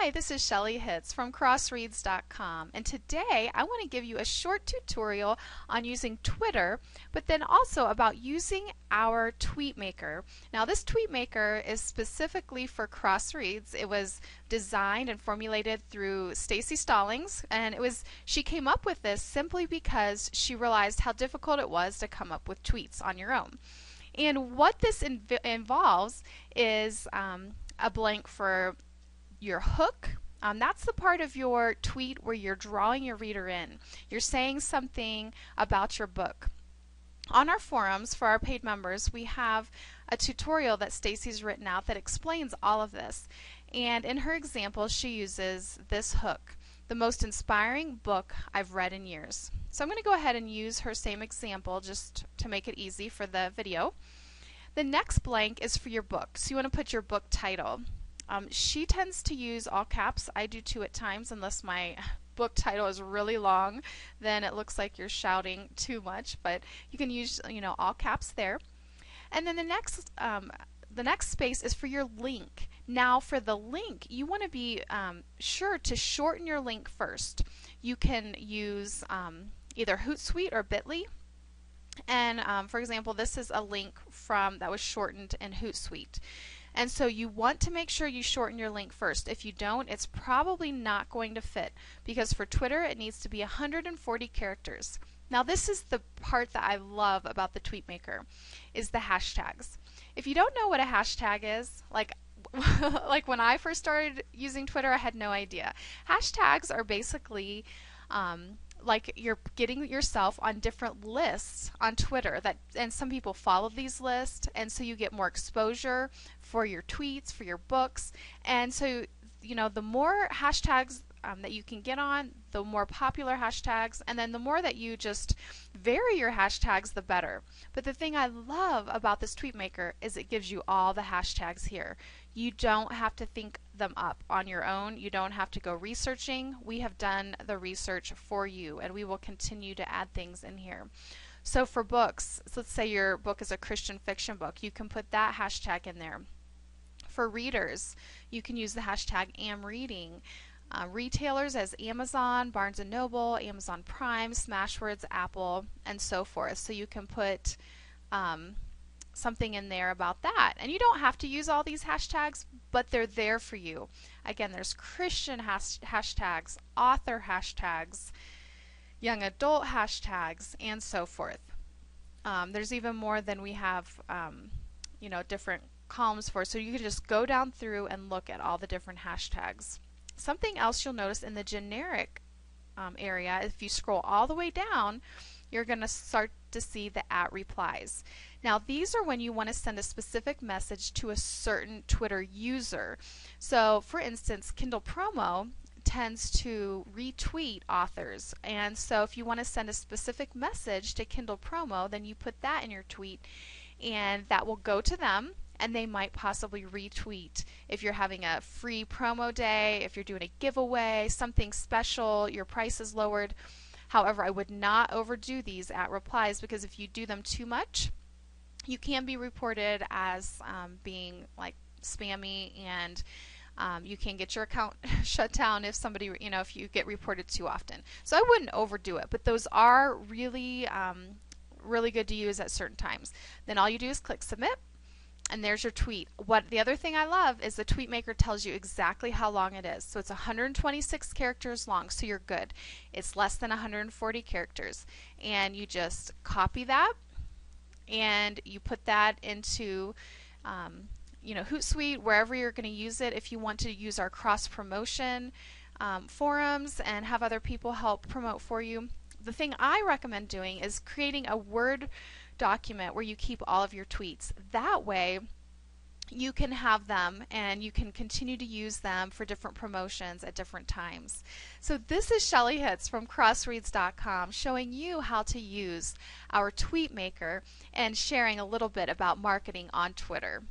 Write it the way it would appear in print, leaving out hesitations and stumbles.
Hi, this is Shelly Hitz from CrossRead's.com, and today I want to give you a short tutorial on using Twitter, but then also about using our TweetMaker. Now this TweetMaker is specifically for CrossRead's. It was designed and formulated through Stacy Stallings, and she came up with this simply because she realized how difficult it was to come up with tweets on your own. And what this involves is a blank for your hook. That's the part of your tweet where you're drawing your reader in. You're saying something about your book. On our forums for our paid members, we have a tutorial that Stacy's written out that explains all of this. And in her example, she uses this hook: the most inspiring book I've read in years. So I'm going to go ahead and use her same example just to make it easy for the video. The next blank is for your book. So you want to put your book title. She tends to use all caps. I do too at times, unless my book title is really long, then it looks like you're shouting too much, but you can use all caps there. And then the next space is for your link. Now for the link, you want to be sure to shorten your link first. You can use either Hootsuite or Bitly. And for example, this is a link that was shortened in Hootsuite. And so you want to make sure you shorten your link first. If you don't, it's probably not going to fit, because for Twitter it needs to be 140 characters. Now this is the part that I love about the TweetMaker, is the hashtags. If you don't know what a hashtag is, like when I first started using Twitter, I had no idea. Hashtags are basically like you're getting yourself on different lists on Twitter, and some people follow these lists, and so you get more exposure for your tweets, for your books. And so the more hashtags that you can get on, the more popular hashtags, and then the more that you just vary your hashtags, the better. But the thing I love about this TweetMaker is it gives you all the hashtags here. You don't have to think them up on your own. You don't have to go researching. We have done the research for you, and we will continue to add things in here. So for books, so let's say your book is a Christian fiction book, you can put that hashtag in there. For readers, you can use the hashtag #amreading. Retailers as Amazon, Barnes & Noble, Amazon Prime, Smashwords, Apple, and so forth. So you can put something in there about that. And you don't have to use all these hashtags, but they're there for you. Again, there's Christian hashtags, author hashtags, young adult hashtags, and so forth. There's even more than we have different columns for, so you can just go down through and look at all the different hashtags. Something else you'll notice in the generic area, if you scroll all the way down, you're going to start to see the @replies. Now these are when you want to send a specific message to a certain Twitter user. So for instance, Kindle Promo tends to retweet authors, and so if you want to send a specific message to Kindle Promo, then you put that in your tweet, and that will go to them, and they might possibly retweet if you're having a free promo day, if you're doing a giveaway, something special, your price is lowered. However, I would not overdo these @replies, because if you do them too much, you can be reported as being like spammy, and you can get your account shut down if somebody, if you get reported too often. So I wouldn't overdo it, but those are really, really good to use at certain times. Then all you do is click submit, and there's your tweet. The other thing I love is the TweetMaker tells you exactly how long it is. So it's 126 characters long, so you're good. It's less than 140 characters. And you just copy that, and you put that into Hootsuite, wherever you're going to use it. If you want to use our cross promotion forums and have other people help promote for you, the thing I recommend doing is creating a Word document where you keep all of your tweets. That way you can have them and you can continue to use them for different promotions at different times. So this is Shelly Hitz from CrossRead's.com, showing you how to use our TweetMaker and sharing a little bit about marketing on Twitter.